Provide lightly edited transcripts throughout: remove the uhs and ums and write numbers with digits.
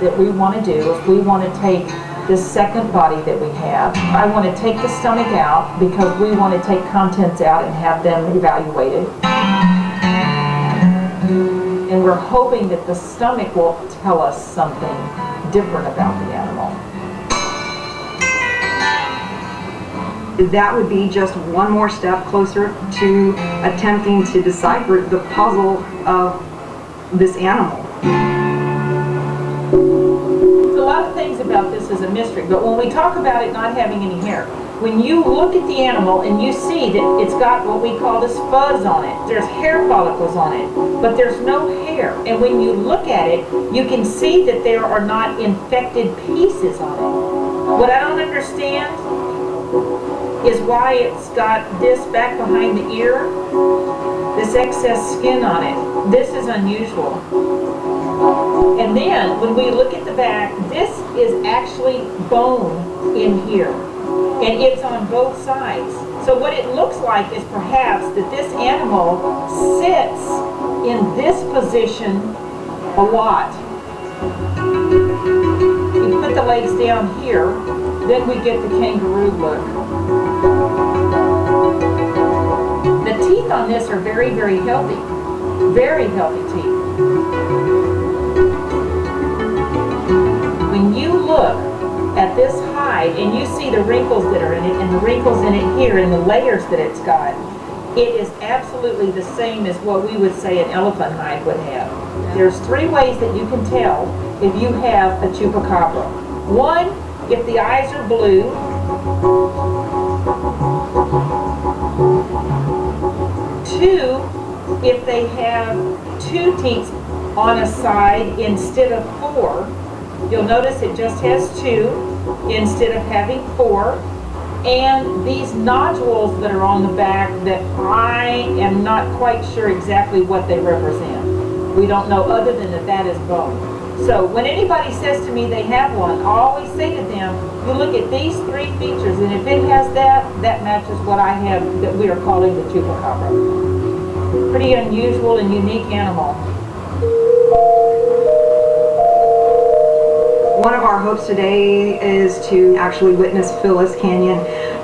that we want to do is we want to take this second body that we have. I want to take the stomach out because we want to take contents out and have them evaluated. And we're hoping that the stomach will tell us something different about the animal. That would be just one more step closer to attempting to decipher the puzzle of this animal. A lot of things about this is a mystery, but when we talk about it not having any hair, when you look at the animal and you see that it's got what we call this fuzz on it, there's hair follicles on it, but there's no hair. And when you look at it, you can see that there are not infected pieces on it. What I don't understand is why it's got this back behind the ear, this excess skin on it. This is unusual. And then when we look at the back, this is actually bone in here. And it's on both sides. So what it looks like is perhaps that this animal sits in this position a lot. You put the legs down here, then we get the kangaroo look. The teeth on this are very, very healthy. Very healthy teeth. When you look at this hide and you see the wrinkles that are in it and the wrinkles in it here and the layers that it's got, it is absolutely the same as what we would say an elephant hide would have. There's three ways that you can tell if you have a chupacabra. One, if the eyes are blue. Two, if they have two teeth on a side instead of four. You'll notice it just has two instead of having four. And these nodules that are on the back that I am not quite sure exactly what they represent. We don't know other than that that is bone. So when anybody says to me they have one, I always say to them, you look at these three features and if it has that, that matches what I have that we are calling the chupacabra. Pretty unusual and unique animal. One of our hopes today is to actually witness Phyllis Canyon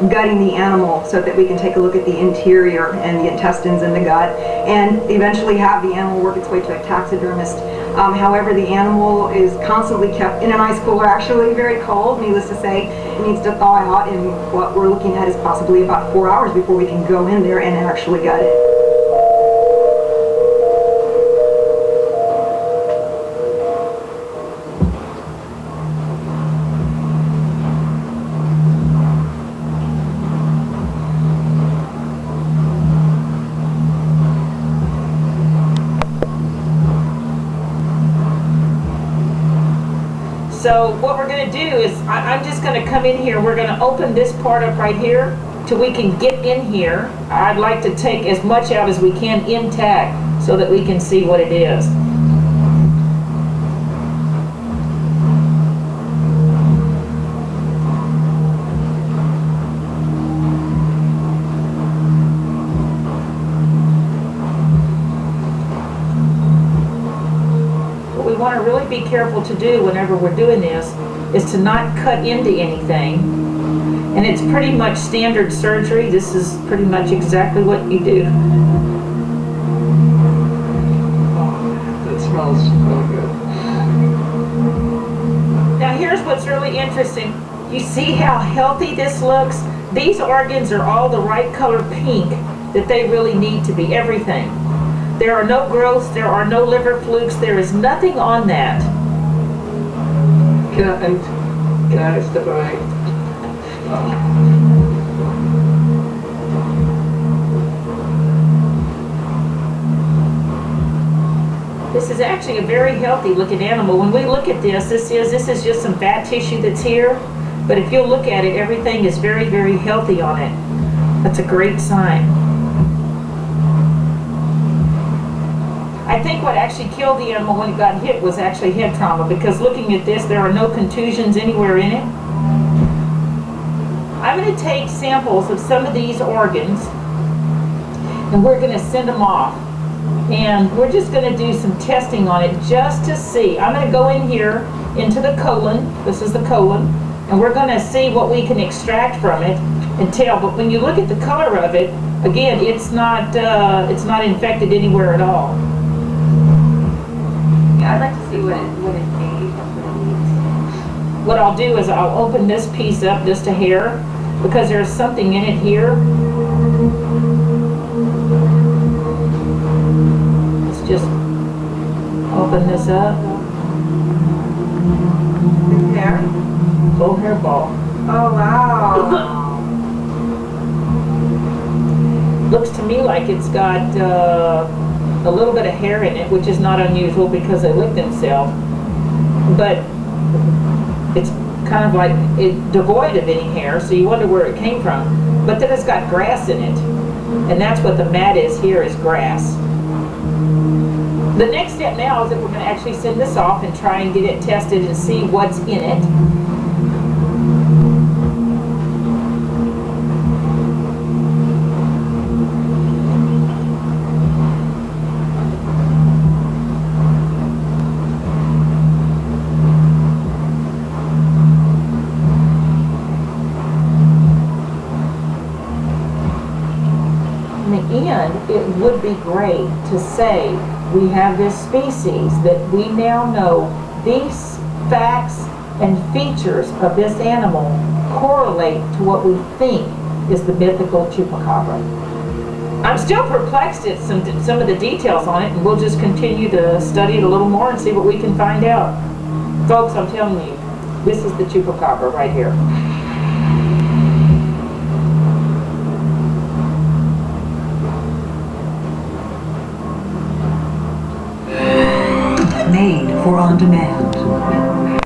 gutting the animal so that we can take a look at the interior and the intestines and the gut and eventually have the animal work its way to a taxidermist. However, the animal is constantly kept in an ice cooler, actually very cold, needless to say. It needs to thaw out, and what we're looking at is possibly about 4 hours before we can go in there and actually gut it. So what we're going to do is, I'm just going to come in here, we're going to open this part up right here till we can get in here. I'd like to take as much out as we can intact so that we can see what it is. Want to really be careful to do whenever we're doing this is to not cut into anything, and it's pretty much standard surgery. This is pretty much exactly what you do. Oh, that smells so good. Now here's what's really interesting. You see how healthy this looks? These organs are all the right color pink that they really need to be, everything. There are no growths, there are no liver flukes, there is nothing on that. Can I step away? This is actually a very healthy looking animal. When we look at this, this is just some fat tissue that's here, but if you'll look at it, everything is very, very healthy on it. That's a great sign. I think what actually killed the animal when it got hit was actually head trauma, because looking at this, there are no contusions anywhere in it. I'm going to take samples of some of these organs and we're going to send them off. And we're just going to do some testing on it just to see. I'm going to go in here into the colon. This is the colon. And we're going to see what we can extract from it and tell. But when you look at the color of it, again, it's not infected anywhere at all. Yeah, I'd like to see what it needs. What I'll do is I'll open this piece up just a hair because there's something in it here. Let's just open this up. Hair? Full hairball. Oh, wow. Looks to me like it's got a little bit of hair in it, which is not unusual because they lick themselves. But it's kind of like devoid of any hair, so you wonder where it came from. But then it's got grass in it, and that's what the mat is here, is grass. The next step now is that we're going to actually send this off and try and get it tested and see what's in it. In the end, it would be great to say we have this species that we now know these facts and features of this animal correlate to what we think is the mythical chupacabra. I'm still perplexed at some of the details on it, and we'll just continue to study it a little more and see what we can find out. Folks, I'm telling you, this is the chupacabra right here. Made for on demand.